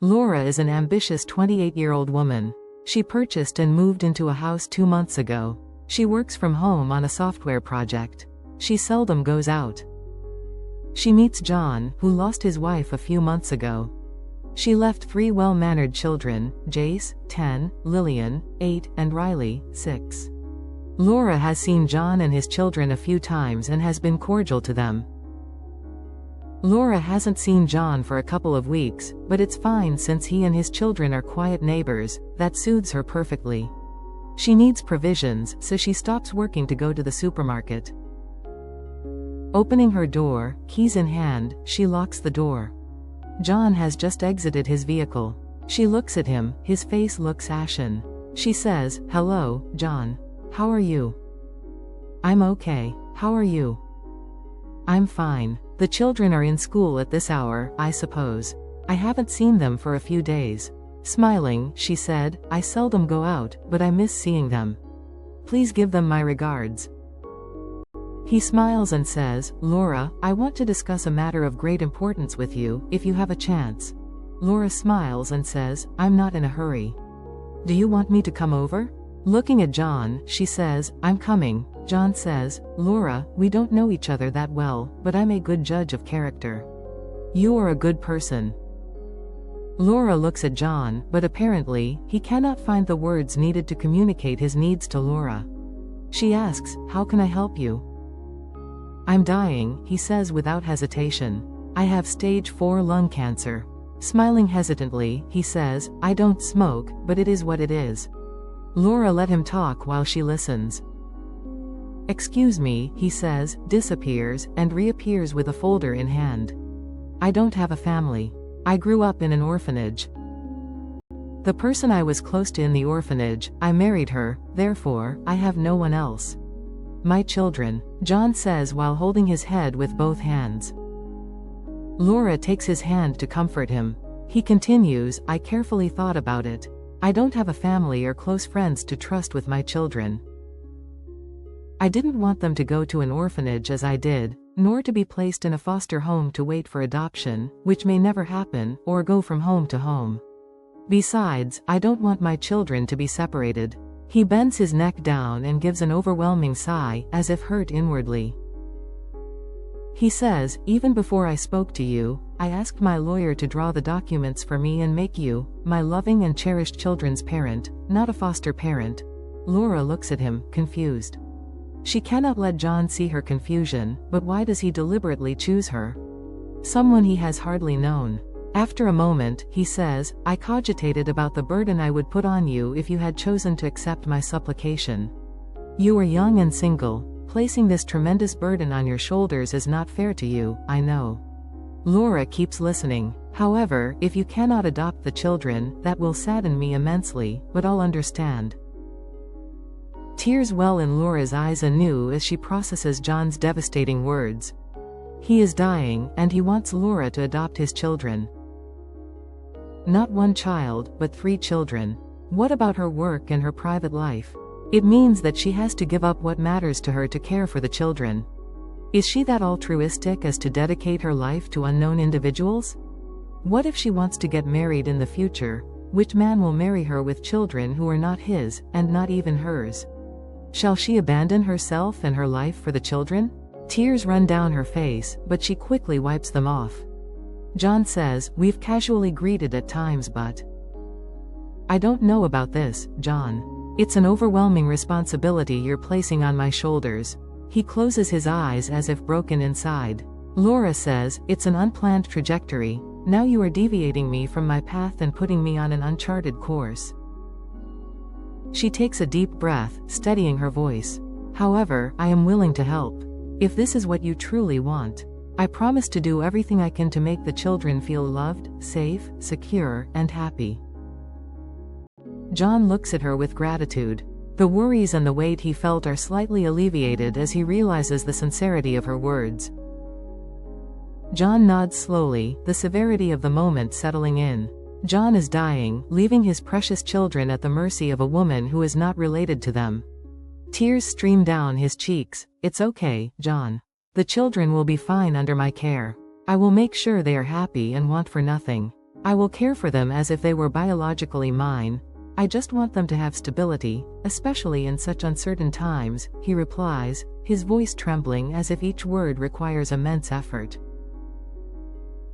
Laura is an ambitious 28-year-old woman. She purchased and moved into a house 2 months ago. She works from home on a software project. She seldom goes out. She meets John, who lost his wife a few months ago. She left 3 well-mannered children, Jace, 10, Lillian, 8, and Riley, 6. Laura has seen John and his children a few times and has been cordial to them. Laura hasn't seen John for a couple of weeks, but it's fine since he and his children are quiet neighbors. That soothes her perfectly. She needs provisions, so she stops working to go to the supermarket. Opening her door, keys in hand, she locks the door. John has just exited his vehicle. She looks at him, his face looks ashen. She says, "Hello, John. How are you?" "I'm okay. How are you?" "I'm fine. The children are in school at this hour, I suppose. I haven't seen them for a few days." Smiling, she said, "I seldom go out, but I miss seeing them. Please give them my regards." He smiles and says, "Laura, I want to discuss a matter of great importance with you, if you have a chance." Laura smiles and says, "I'm not in a hurry. Do you want me to come over?" Looking at John, she says, "I'm coming." John says, "Laura, we don't know each other that well, but I'm a good judge of character. You are a good person." Laura looks at John, but apparently, he cannot find the words needed to communicate his needs to Laura. She asks, "How can I help you?" "I'm dying," he says without hesitation. "I have stage 4 lung cancer." Smiling hesitantly, he says, "I don't smoke, but it is what it is." Laura let him talk while she listens. "Excuse me," he says, disappears, and reappears with a folder in hand. "I don't have a family. I grew up in an orphanage. The person I was close to in the orphanage, I married her, therefore, I have no one else. My children," John says while holding his head with both hands. Laura takes his hand to comfort him. He continues, "I carefully thought about it. I don't have a family or close friends to trust with my children. I didn't want them to go to an orphanage as I did, nor to be placed in a foster home to wait for adoption, which may never happen, or go from home to home. Besides, I don't want my children to be separated." He bends his neck down and gives an overwhelming sigh, as if hurt inwardly. He says, "Even before I spoke to you, I asked my lawyer to draw the documents for me and make you, my loving and cherished children's parent, not a foster parent." Laura looks at him, confused. She cannot let John see her confusion, but why does he deliberately choose her? Someone he has hardly known. After a moment, he says, "I cogitated about the burden I would put on you if you had chosen to accept my supplication. You are young and single. Placing this tremendous burden on your shoulders is not fair to you, I know." Laura keeps listening. "However, if you cannot adopt the children, that will sadden me immensely, but I'll understand." Tears well in Laura's eyes anew as she processes John's devastating words. He is dying, and he wants Laura to adopt his children. Not 1 child, but 3 children. What about her work and her private life? It means that she has to give up what matters to her to care for the children. Is she that altruistic as to dedicate her life to unknown individuals? What if she wants to get married in the future? Which man will marry her with children who are not his, and not even hers? Shall she abandon herself and her life for the children? Tears run down her face, but she quickly wipes them off. John says, "We've casually greeted at times, but I don't know about this, John. It's an overwhelming responsibility you're placing on my shoulders." He closes his eyes as if broken inside. Laura says, "It's an unplanned trajectory. Now you are deviating me from my path and putting me on an uncharted course." She takes a deep breath, steadying her voice. "However, I am willing to help. If this is what you truly want. I promise to do everything I can to make the children feel loved, safe, secure, and happy." John looks at her with gratitude. The worries and the weight he felt are slightly alleviated as he realizes the sincerity of her words. John nods slowly, the severity of the moment settling in. John is dying, leaving his precious children at the mercy of a woman who is not related to them. Tears stream down his cheeks. "It's okay, John. The children will be fine under my care. I will make sure they are happy and want for nothing. I will care for them as if they were biologically mine. I just want them to have stability, especially in such uncertain times, he replies, his voice trembling as if each word requires immense effort.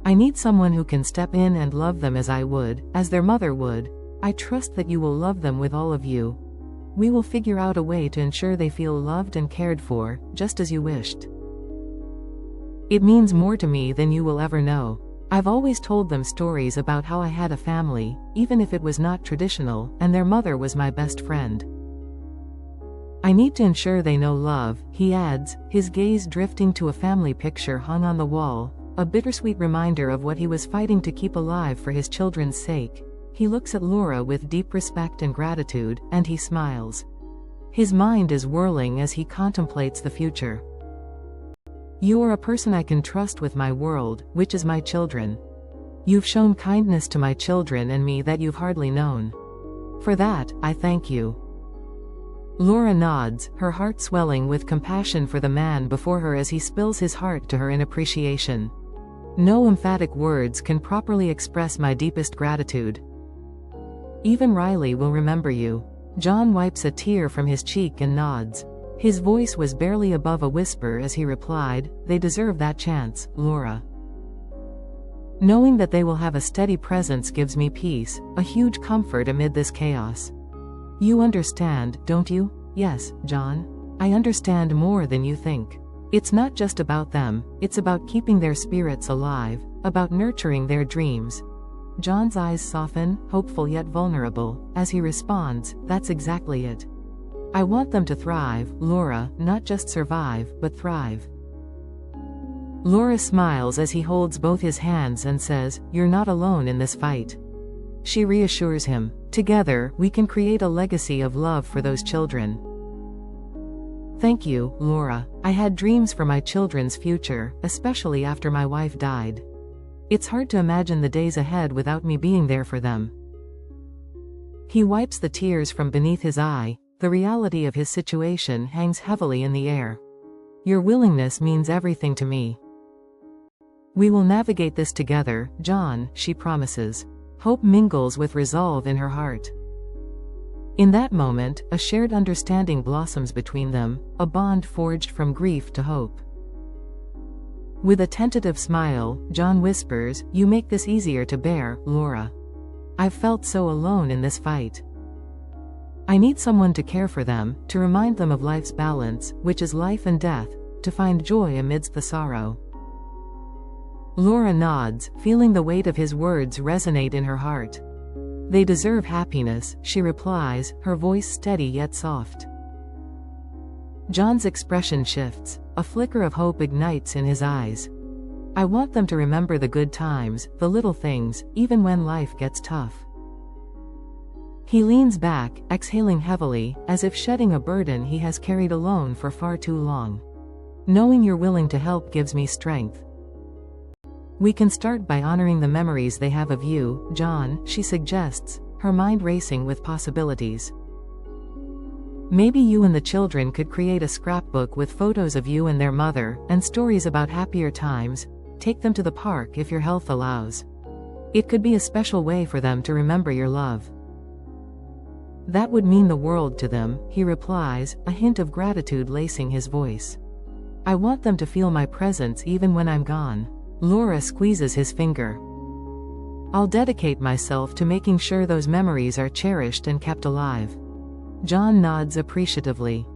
I need someone who can step in and love them as I would, as their mother would. I trust that you will love them with all of you. We will figure out a way to ensure they feel loved and cared for, just as you wished. It means more to me than you will ever know. I've always told them stories about how I had a family, even if it was not traditional, and their mother was my best friend. I need to ensure they know love, he adds, his gaze drifting to a family picture hung on the wall, a bittersweet reminder of what he was fighting to keep alive for his children's sake. He looks at Laura with deep respect and gratitude, and he smiles. His mind is whirling as he contemplates the future. You are a person I can trust with my world, which is my children. You've shown kindness to my children and me that you've hardly known. For that, I thank you. Laura nods, her heart swelling with compassion for the man before her as he spills his heart to her in appreciation. No emphatic words can properly express my deepest gratitude. Even Riley will remember you. John wipes a tear from his cheek and nods. His voice was barely above a whisper as he replied, they deserve that chance, Laura. Knowing that they will have a steady presence gives me peace, a huge comfort amid this chaos. You understand, don't you? Yes, John. I understand more than you think. It's not just about them, it's about keeping their spirits alive, about nurturing their dreams. John's eyes soften, hopeful yet vulnerable, as he responds, that's exactly it. I want them to thrive, Laura, not just survive, but thrive. Laura smiles as he holds both his hands and says, you're not alone in this fight. She reassures him, together, we can create a legacy of love for those children. Thank you, Laura. I had dreams for my children's future, especially after my wife died. It's hard to imagine the days ahead without me being there for them. He wipes the tears from beneath his eye. The reality of his situation hangs heavily in the air. Your willingness means everything to me. We will navigate this together, John, she promises. Hope mingles with resolve in her heart. In that moment, a shared understanding blossoms between them, a bond forged from grief to hope. With a tentative smile, John whispers, you make this easier to bear, Laura. I've felt so alone in this fight. I need someone to care for them, to remind them of life's balance, which is life and death, to find joy amidst the sorrow. Laura nods, feeling the weight of his words resonate in her heart. They deserve happiness, she replies, her voice steady yet soft. John's expression shifts, a flicker of hope ignites in his eyes. I want them to remember the good times, the little things, even when life gets tough. He leans back, exhaling heavily, as if shedding a burden he has carried alone for far too long. Knowing you're willing to help gives me strength. We can start by honoring the memories they have of you, John, she suggests, her mind racing with possibilities. Maybe you and the children could create a scrapbook with photos of you and their mother, and stories about happier times. Take them to the park if your health allows. It could be a special way for them to remember your love. That would mean the world to them, he replies, a hint of gratitude lacing his voice. I want them to feel my presence even when I'm gone. Laura squeezes his finger. I'll dedicate myself to making sure those memories are cherished and kept alive. John nods appreciatively.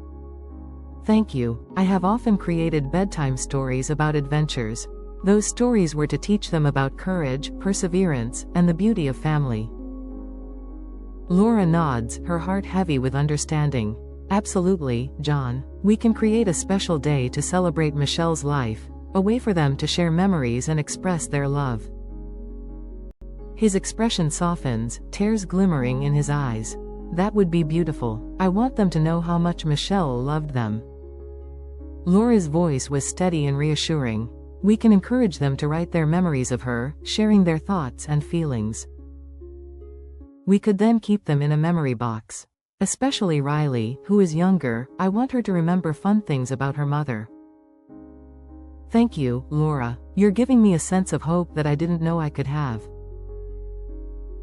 Thank you. I have often created bedtime stories about adventures. Those stories were to teach them about courage, perseverance, and the beauty of family. Laura nods, her heart heavy with understanding. Absolutely, John. We can create a special day to celebrate Michelle's life, a way for them to share memories and express their love. His expression softens, tears glimmering in his eyes. That would be beautiful. I want them to know how much Michelle loved them. Laura's voice was steady and reassuring. We can encourage them to write their memories of her, sharing their thoughts and feelings. We could then keep them in a memory box. Especially Riley, who is younger, I want her to remember fun things about her mother. Thank you, Laura. You're giving me a sense of hope that I didn't know I could have.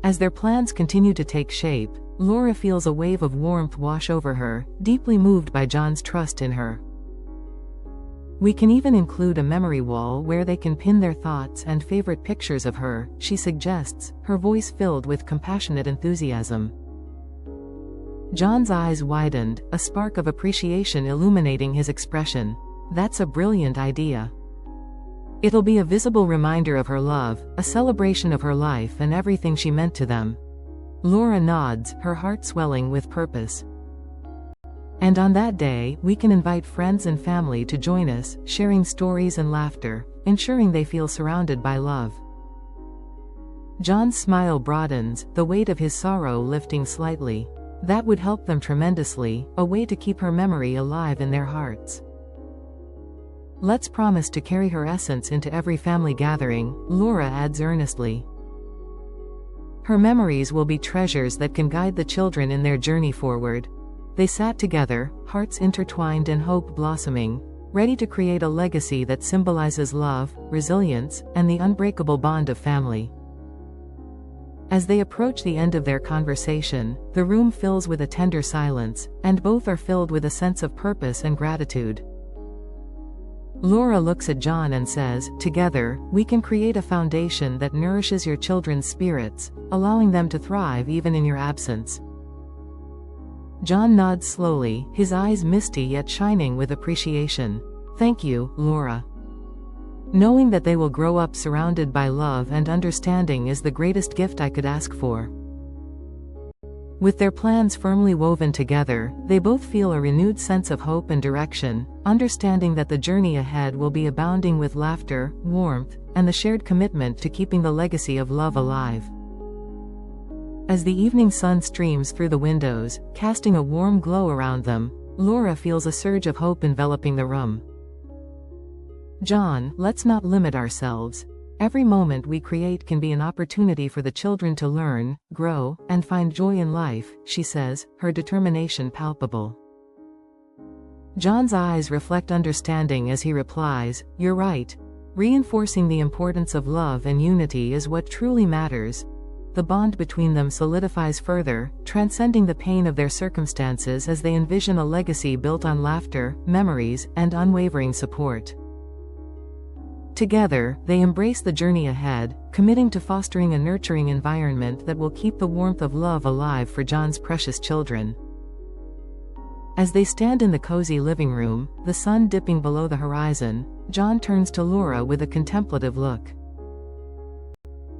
As their plans continue to take shape, Laura feels a wave of warmth wash over her, deeply moved by John's trust in her. We can even include a memory wall where they can pin their thoughts and favorite pictures of her, she suggests, her voice filled with compassionate enthusiasm. John's eyes widened, a spark of appreciation illuminating his expression. That's a brilliant idea. It'll be a visible reminder of her love, a celebration of her life and everything she meant to them. Laura nods, her heart swelling with purpose. And on that day, we can invite friends and family to join us, sharing stories and laughter, ensuring they feel surrounded by love. John's smile broadens, the weight of his sorrow lifting slightly. That would help them tremendously, a way to keep her memory alive in their hearts. Let's promise to carry her essence into every family gathering, Laura adds earnestly. Her memories will be treasures that can guide the children in their journey forward. They sat together, hearts intertwined and hope blossoming, ready to create a legacy that symbolizes love, resilience, and the unbreakable bond of family. As they approach the end of their conversation, the room fills with a tender silence, and both are filled with a sense of purpose and gratitude. Laura looks at John and says, "Together, we can create a foundation that nourishes your children's spirits, allowing them to thrive even in your absence." John nods slowly, his eyes misty yet shining with appreciation. "Thank you, Laura. Knowing that they will grow up surrounded by love and understanding is the greatest gift I could ask for." With their plans firmly woven together, they both feel a renewed sense of hope and direction, understanding that the journey ahead will be abounding with laughter, warmth, and the shared commitment to keeping the legacy of love alive. As the evening sun streams through the windows, casting a warm glow around them, Laura feels a surge of hope enveloping the room. "John, let's not limit ourselves. Every moment we create can be an opportunity for the children to learn, grow, and find joy in life," she says, her determination palpable. John's eyes reflect understanding as he replies, "You're right. Reinforcing the importance of love and unity is what truly matters." The bond between them solidifies further, transcending the pain of their circumstances as they envision a legacy built on laughter, memories, and unwavering support. Together, they embrace the journey ahead, committing to fostering a nurturing environment that will keep the warmth of love alive for John's precious children. As they stand in the cozy living room, the sun dipping below the horizon, John turns to Laura with a contemplative look.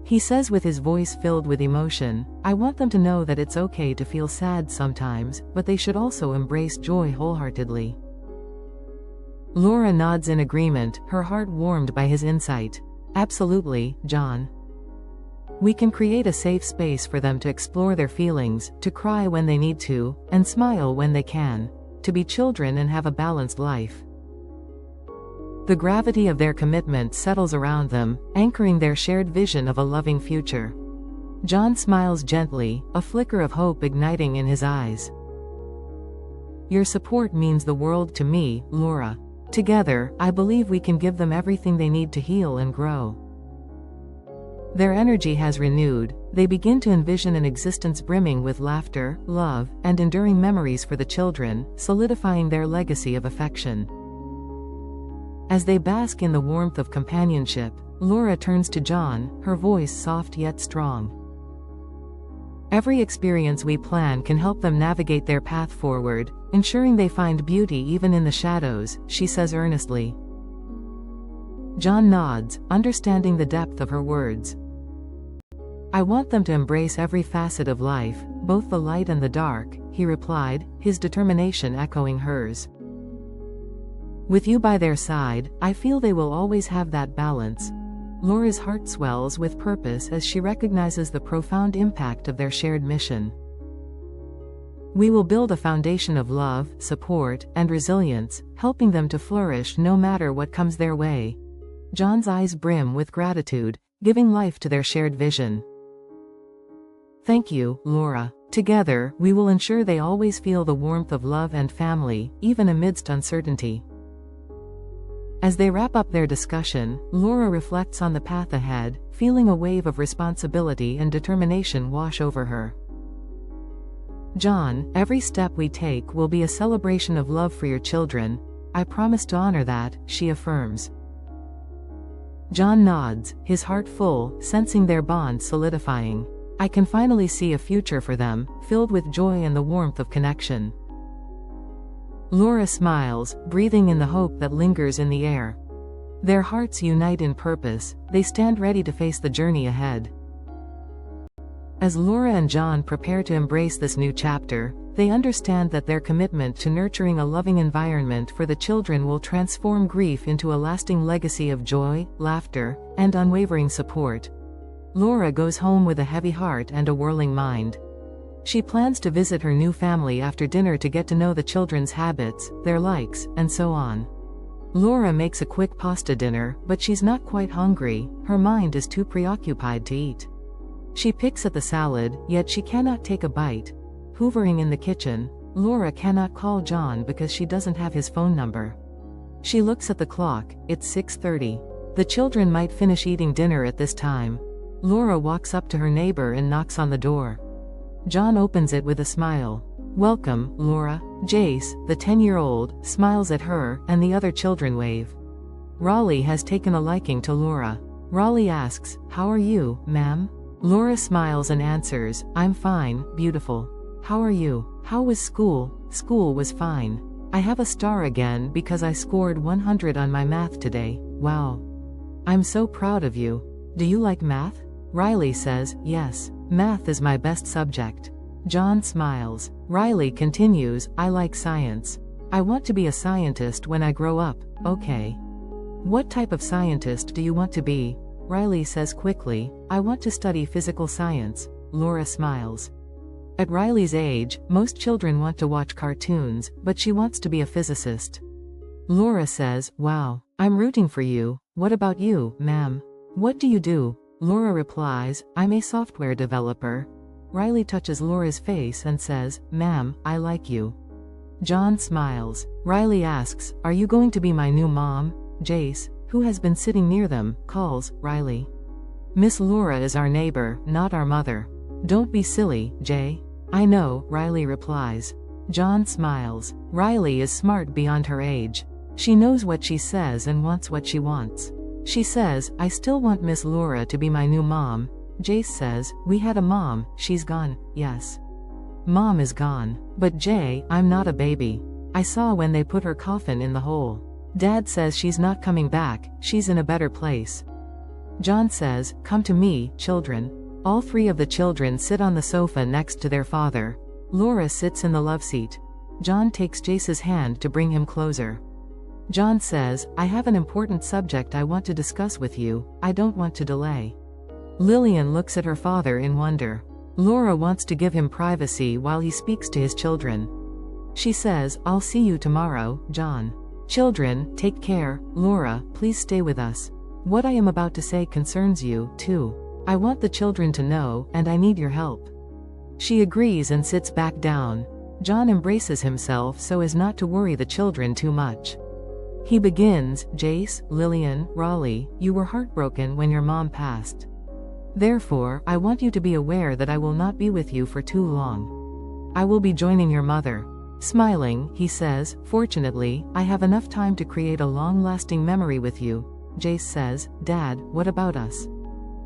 He says with his voice filled with emotion, "I want them to know that it's okay to feel sad sometimes, but they should also embrace joy wholeheartedly." Laura nods in agreement, her heart warmed by his insight. "Absolutely, John. We can create a safe space for them to explore their feelings, to cry when they need to, and smile when they can, to be children and have a balanced life." The gravity of their commitment settles around them, anchoring their shared vision of a loving future. John smiles gently, a flicker of hope igniting in his eyes. "Your support means the world to me, Laura. Together, I believe we can give them everything they need to heal and grow." Their energy has renewed, they begin to envision an existence brimming with laughter, love, and enduring memories for the children, solidifying their legacy of affection. As they bask in the warmth of companionship, Laura turns to John, her voice soft yet strong. "Every experience we plan can help them navigate their path forward, ensuring they find beauty even in the shadows," she says earnestly. John nods, understanding the depth of her words. "I want them to embrace every facet of life, both the light and the dark," he replied, his determination echoing hers. "With you by their side, I feel they will always have that balance." Laura's heart swells with purpose as she recognizes the profound impact of their shared mission. "We will build a foundation of love, support, and resilience, helping them to flourish no matter what comes their way." John's eyes brim with gratitude, giving life to their shared vision. "Thank you, Laura. Together, we will ensure they always feel the warmth of love and family, even amidst uncertainty." As they wrap up their discussion, Laura reflects on the path ahead, feeling a wave of responsibility and determination wash over her. John, every step we take will be a celebration of love for your children. I promise to honor that, she affirms. John nods, his heart full, sensing their bond solidifying. I can finally see a future for them, filled with joy and the warmth of connection. Laura smiles, breathing in the hope that lingers in the air. Their hearts unite in purpose, they stand ready to face the journey ahead. As Laura and John prepare to embrace this new chapter, they understand that their commitment to nurturing a loving environment for the children will transform grief into a lasting legacy of joy, laughter, and unwavering support. Laura goes home with a heavy heart and a whirling mind. She plans to visit her new family after dinner to get to know the children's habits, their likes, and so on. Laura makes a quick pasta dinner, but she's not quite hungry, her mind is too preoccupied to eat. She picks at the salad, yet she cannot take a bite. Hoovering in the kitchen, Laura cannot call John because she doesn't have his phone number. She looks at the clock, it's 6:30. The children might finish eating dinner at this time. Laura walks up to her neighbor and knocks on the door. John opens it with a smile. Welcome, Laura. Jace, the 10-year-old, smiles at her, and the other children wave. Raleigh has taken a liking to Laura. Raleigh asks, how are you, ma'am? Laura smiles and answers, I'm fine, beautiful. How are you? How was school? School was fine. I have a star again because I scored 100 on my math today. Wow. I'm so proud of you. Do you like math? Riley says, yes. Math is my best subject. John smiles. Riley continues, I like science. I want to be a scientist when I grow up. Okay. What type of scientist do you want to be? Riley says quickly, I want to study physical science. Laura smiles. At Riley's age, most children want to watch cartoons, but she wants to be a physicist. Laura says, wow, I'm rooting for you. What about you, ma'am? What do you do? Laura replies, I'm a software developer. Riley touches Laura's face and says, ma'am, I like you. John smiles. Riley asks, are you going to be my new mom? Jace, who has been sitting near them, calls, Riley. Miss Laura is our neighbor, not our mother. Don't be silly, Jay. I know, Riley replies. John smiles. Riley is smart beyond her age. She knows what she says and wants what she wants. She says, I still want Miss Laura to be my new mom. Jace says, we had a mom, she's gone. Yes. Mom is gone. But Jay, I'm not a baby. I saw when they put her coffin in the hole. Dad says she's not coming back, she's in a better place. John says, come to me, children. All three of the children sit on the sofa next to their father. Laura sits in the love seat. John takes Jace's hand to bring him closer. John says, I have an important subject I want to discuss with you, I don't want to delay. Lillian looks at her father in wonder. Laura wants to give him privacy while he speaks to his children. She says, I'll see you tomorrow, John. Children, take care. Laura, please stay with us. What I am about to say concerns you, too. I want the children to know, and I need your help. She agrees and sits back down. John embraces himself so as not to worry the children too much. He begins, Jace, Lillian, Raleigh, you were heartbroken when your mom passed. Therefore, I want you to be aware that I will not be with you for too long. I will be joining your mother. Smiling, he says, fortunately, I have enough time to create a long-lasting memory with you. Jace says, Dad, what about us?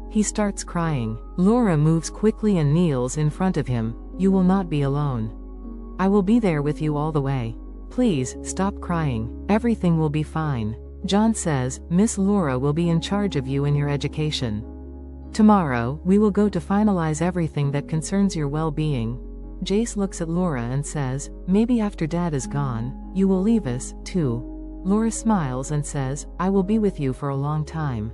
He starts crying. Laura moves quickly and kneels in front of him. You will not be alone. I will be there with you all the way. Please, stop crying. Everything will be fine. John says, Miss Laura will be in charge of you and your education. Tomorrow, we will go to finalize everything that concerns your well-being. Jace looks at Laura and says, maybe after Dad is gone, you will leave us, too. Laura smiles and says, I will be with you for a long time.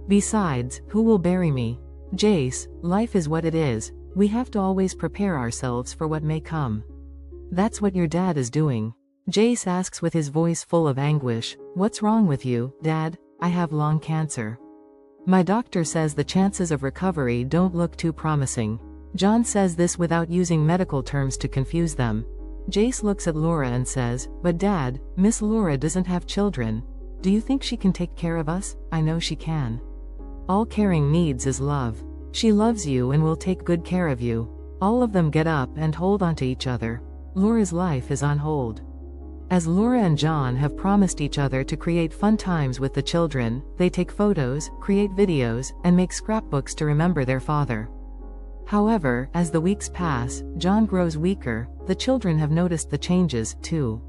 Besides, who will bury me? Jace, life is what it is. We have to always prepare ourselves for what may come. That's what your dad is doing. Jace asks with his voice full of anguish, what's wrong with you, Dad? I have lung cancer. My doctor says the chances of recovery don't look too promising. John says this without using medical terms to confuse them. Jace looks at Laura and says, but Dad, Miss Laura doesn't have children. Do you think she can take care of us? I know she can. All caring needs is love. She loves you and will take good care of you. All of them get up and hold on to each other. Laura's life is on hold. As Laura and John have promised each other to create fun times with the children, they take photos, create videos, and make scrapbooks to remember their father. However, as the weeks pass, John grows weaker. The children have noticed the changes, too.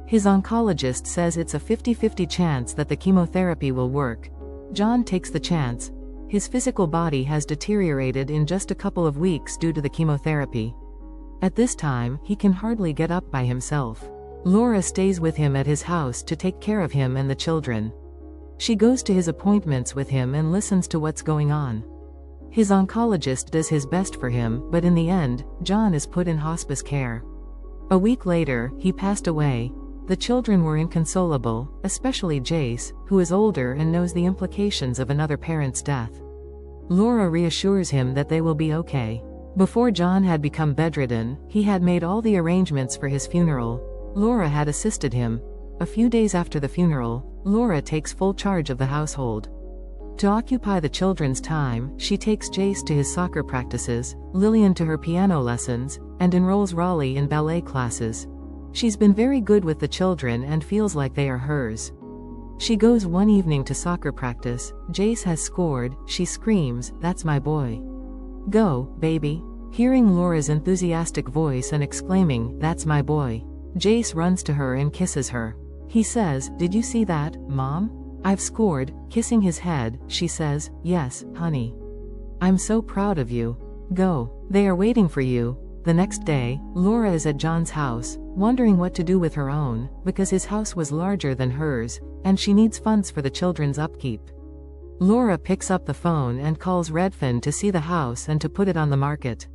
His oncologist says it's a 50-50 chance that the chemotherapy will work. John takes the chance. His physical body has deteriorated in just a couple of weeks due to the chemotherapy. At this time, he can hardly get up by himself. Laura stays with him at his house to take care of him and the children. She goes to his appointments with him and listens to what's going on. His oncologist does his best for him, but in the end, John is put in hospice care. A week later, he passed away. The children were inconsolable, especially Jace, who is older and knows the implications of another parent's death. Laura reassures him that they will be okay. Before John had become bedridden, he had made all the arrangements for his funeral. Laura had assisted him. A few days after the funeral, Laura takes full charge of the household. To occupy the children's time, she takes Jace to his soccer practices, Lillian to her piano lessons, and enrolls Raleigh in ballet classes. She's been very good with the children and feels like they are hers. She goes one evening to soccer practice. Jace has scored. She screams, "That's my boy. Go, baby." Hearing Laura's enthusiastic voice and exclaiming, "That's my boy," Jace runs to her and kisses her. He says, "Did you see that, Mom? I've scored." Kissing his head, she says, "Yes, honey. I'm so proud of you. Go. They are waiting for you." The next day, Laura is at John's house, wondering what to do with her own, because his house was larger than hers, and she needs funds for the children's upkeep. Laura picks up the phone and calls Redfin to see the house and to put it on the market.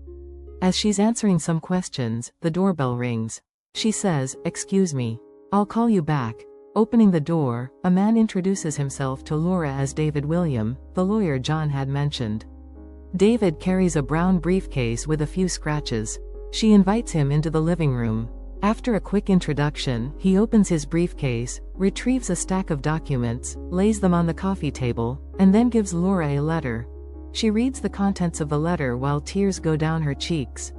As she's answering some questions, the doorbell rings. She says, "Excuse me. I'll call you back." Opening the door, a man introduces himself to Laura as David William, the lawyer John had mentioned. David carries a brown briefcase with a few scratches. She invites him into the living room. After a quick introduction, he opens his briefcase, retrieves a stack of documents, lays them on the coffee table, and then gives Laura a letter. She reads the contents of the letter while tears go down her cheeks.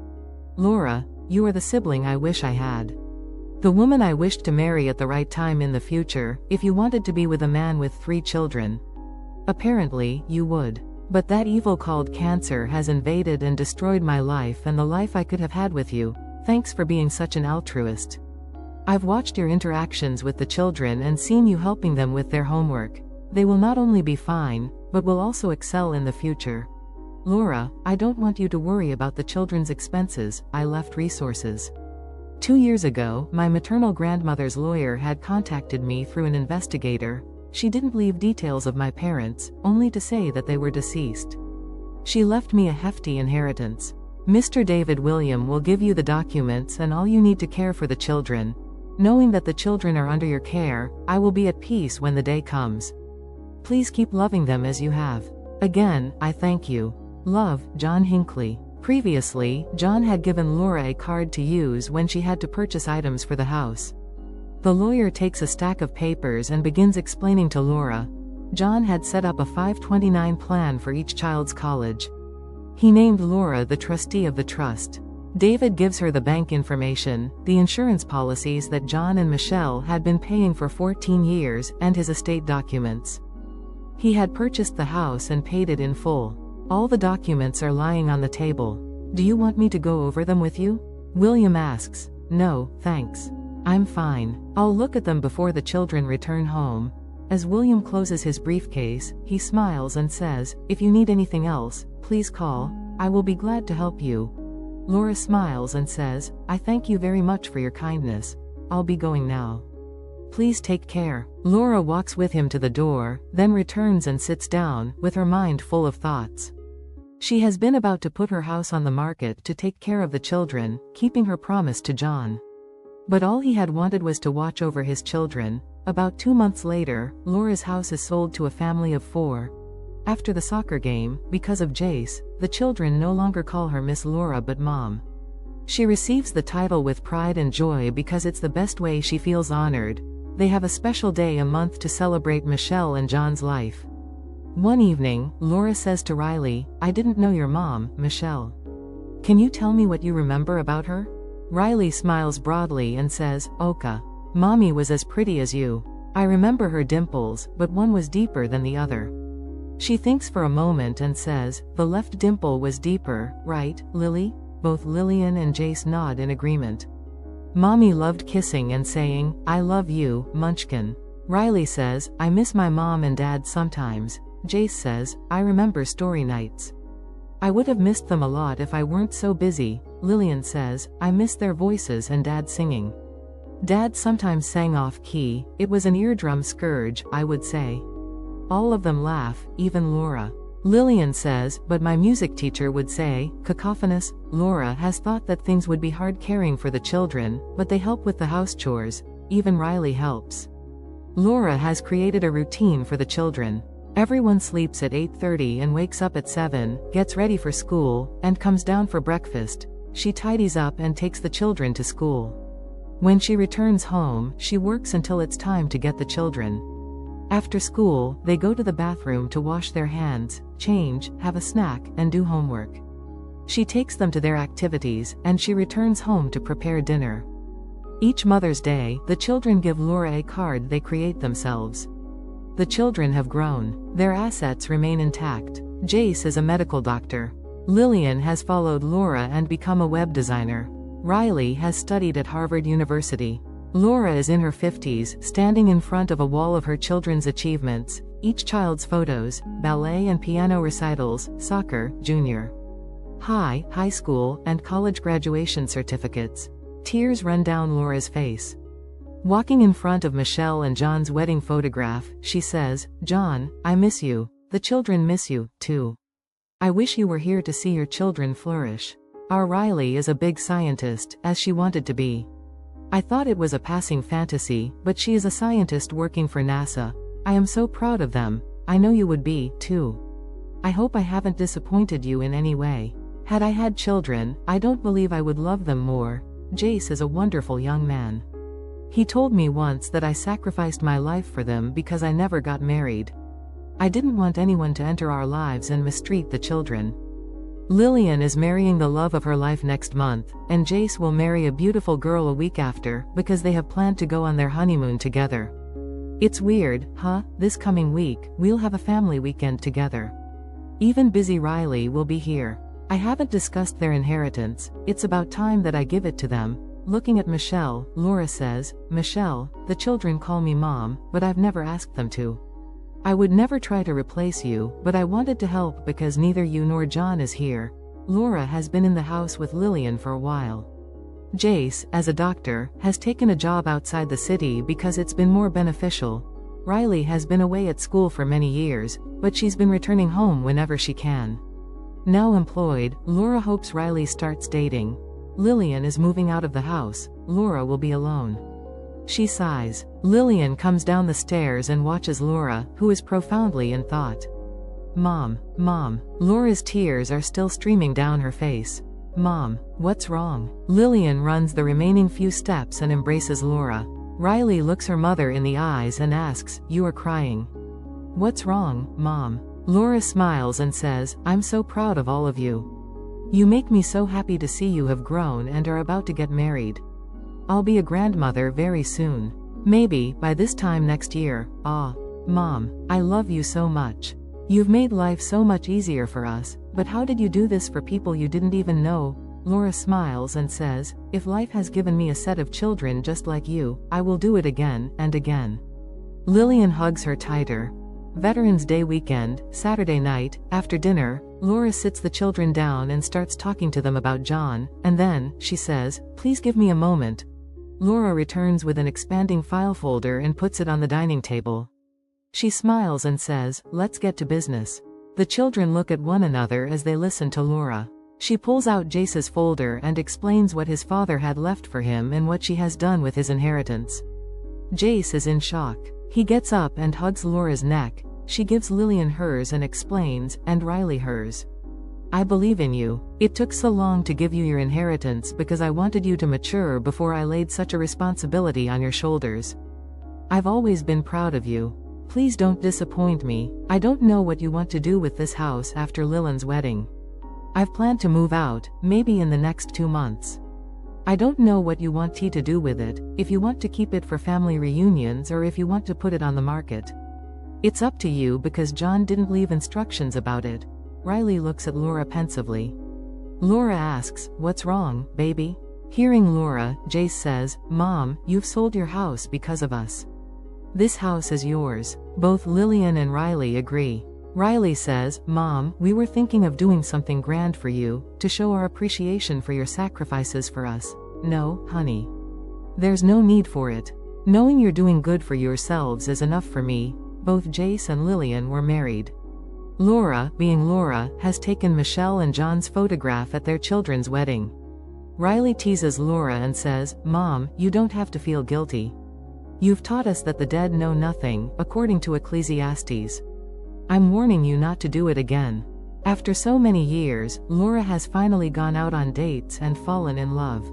"Laura, you are the sibling I wish I had. The woman I wished to marry at the right time in the future, if you wanted to be with a man with 3 children. Apparently, you would. But that evil called cancer has invaded and destroyed my life and the life I could have had with you. Thanks for being such an altruist. I've watched your interactions with the children and seen you helping them with their homework. They will not only be fine, but will also excel in the future. Laura, I don't want you to worry about the children's expenses. I left resources. 2 years ago, my maternal grandmother's lawyer had contacted me through an investigator. She didn't leave details of my parents, only to say that they were deceased. She left me a hefty inheritance. Mr. David William will give you the documents and all you need to care for the children. Knowing that the children are under your care, I will be at peace when the day comes. Please keep loving them as you have. Again, I thank you. Love, John Hinckley." Previously, John had given Laura a card to use when she had to purchase items for the house. The lawyer takes a stack of papers and begins explaining to Laura. John had set up a 529 plan for each child's college. He named Laura the trustee of the trust. David gives her the bank information, the insurance policies that John and Michelle had been paying for 14 years, and his estate documents. He had purchased the house and paid it in full. All the documents are lying on the table. "Do you want me to go over them with you?" William asks. "No, thanks. I'm fine. I'll look at them before the children return home." As William closes his briefcase, he smiles and says, "If you need anything else, please call. I will be glad to help you." Laura smiles and says, "I thank you very much for your kindness. I'll be going now. Please take care." Laura walks with him to the door, then returns and sits down, with her mind full of thoughts. She has been about to put her house on the market to take care of the children, keeping her promise to John. But all he had wanted was to watch over his children. About 2 months later, Laura's house is sold to a family of 4. After the soccer game, because of Jace, the children no longer call her Miss Laura but Mom. She receives the title with pride and joy because it's the best way she feels honored. They have a special day a month to celebrate Michelle and John's life. One evening, Laura says to Riley, "I didn't know your mom, Michelle. Can you tell me what you remember about her?" Riley smiles broadly and says, "Oka. Mommy was as pretty as you. I remember her dimples, but one was deeper than the other." She thinks for a moment and says, "The left dimple was deeper, right, Lily?" Both Lillian and Jace nod in agreement. Mommy loved kissing and saying, "I love you, Munchkin." Riley says, "I miss my mom and dad sometimes." Jace says, "I remember story nights. I would have missed them a lot if I weren't so busy." Lillian says, "I miss their voices and dad singing. Dad sometimes sang off key, it was an eardrum scourge, I would say." All of them laugh, even Laura. Lillian says, "But my music teacher would say, cacophonous." Laura has thought that things would be hard caring for the children, but they help with the house chores. Even Riley helps. Laura has created a routine for the children. Everyone sleeps at 8:30 and wakes up at 7, gets ready for school, and comes down for breakfast. She tidies up and takes the children to school. When she returns home, she works until it's time to get the children. After school, they go to the bathroom to wash their hands, change, have a snack, and do homework. She takes them to their activities, and she returns home to prepare dinner. Each Mother's Day, the children give Laura a card they create themselves. The children have grown. Their assets remain intact. Jace is a medical doctor. Lillian has followed Laura and become a web designer. Riley has studied at Harvard University. Laura is in her 50s, standing in front of a wall of her children's achievements, each child's photos, ballet and piano recitals, soccer, junior high school, and college graduation certificates. Tears run down Laura's face. Walking in front of Michelle and John's wedding photograph, she says, "John, I miss you. The children miss you, too. I wish you were here to see your children flourish. Our Riley is a big scientist, as she wanted to be. I thought it was a passing fantasy, but she is a scientist working for NASA. I am so proud of them. I know you would be, too. I hope I haven't disappointed you in any way. Had I had children, I don't believe I would love them more." Jace is a wonderful young man. He told me once that I sacrificed my life for them because I never got married. I didn't want anyone to enter our lives and mistreat the children. Lillian is marrying the love of her life next month, and Jace will marry a beautiful girl a week after, because they have planned to go on their honeymoon together. It's weird, huh? This coming week, we'll have a family weekend together. Even busy Riley will be here. I haven't discussed their inheritance. It's about time that I give it to them. Looking at Michelle, Laura says, "Michelle, the children call me Mom, but I've never asked them to. I would never try to replace you, but I wanted to help because neither you nor John is here." Laura has been in the house with Lillian for a while. Jace, as a doctor, has taken a job outside the city because it's been more beneficial. Riley has been away at school for many years, but she's been returning home whenever she can. Now employed, Laura hopes Riley starts dating. Lillian is moving out of the house. Laura will be alone. She sighs. Lillian comes down the stairs and watches Laura, who is profoundly in thought. Mom. Laura's tears are still streaming down her face. "Mom, what's wrong?" Lillian runs the remaining few steps and embraces Laura. Riley looks her mother in the eyes and asks, "You are crying. What's wrong, Mom?" Laura smiles and says, "I'm so proud of all of you. You make me so happy to see you have grown and are about to get married. I'll be a grandmother very soon. Maybe, by this time next year. Mom, I love you so much. You've made life so much easier for us, but how did you do this for people you didn't even know?" Laura smiles and says, "If life has given me a set of children just like you, I will do it again and again." Lillian hugs her tighter. Veterans Day weekend, Saturday night, after dinner, Laura sits the children down and starts talking to them about John, and then, she says, "Please give me a moment." Laura returns with an expanding file folder and puts it on the dining table. She smiles and says, "Let's get to business." The children look at one another as they listen to Laura. She pulls out Jace's folder and explains what his father had left for him and what she has done with his inheritance. Jace is in shock. He gets up and hugs Laura's neck. She gives Lillian hers and explains, and Riley hers. "I believe in you. It took so long to give you your inheritance because I wanted you to mature before I laid such a responsibility on your shoulders. I've always been proud of you. Please don't disappoint me. I don't know what you want to do with this house after Lillian's wedding. I've planned to move out, maybe in the next 2 months. I don't know what you want T to do with it, if you want to keep it for family reunions or if you want to put it on the market. It's up to you because John didn't leave instructions about it. Riley looks at Laura pensively. Laura asks, "What's wrong, baby?" Hearing Laura, Jace says, "Mom, you've sold your house because of us. This house is yours." Both Lillian and Riley agree. Riley says, "Mom, we were thinking of doing something grand for you, to show our appreciation for your sacrifices for us." "No, honey. There's no need for it. Knowing you're doing good for yourselves is enough for me." Both Jace and Lillian were married. Laura, being Laura, has taken Michelle and John's photograph at their children's wedding. Riley teases Laura and says, "Mom, you don't have to feel guilty. You've taught us that the dead know nothing, according to Ecclesiastes. I'm warning you not to do it again." After so many years, Laura has finally gone out on dates and fallen in love.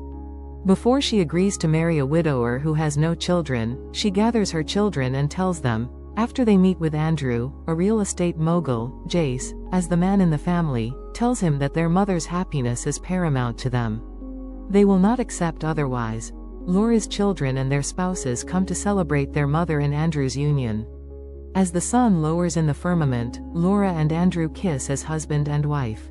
Before she agrees to marry a widower who has no children, she gathers her children and tells them, after they meet with Andrew, a real estate mogul, Jace, as the man in the family, tells him that their mother's happiness is paramount to them. They will not accept otherwise. Laura's children and their spouses come to celebrate their mother and Andrew's union. As the sun lowers in the firmament, Laura and Andrew kiss as husband and wife.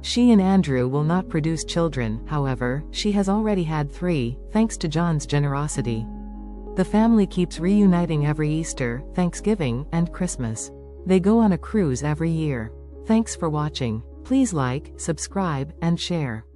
She and Andrew will not produce children, however, she has already had 3, thanks to John's generosity. The family keeps reuniting every Easter, Thanksgiving, and Christmas. They go on a cruise every year. Thanks for watching. Please like, subscribe, and share.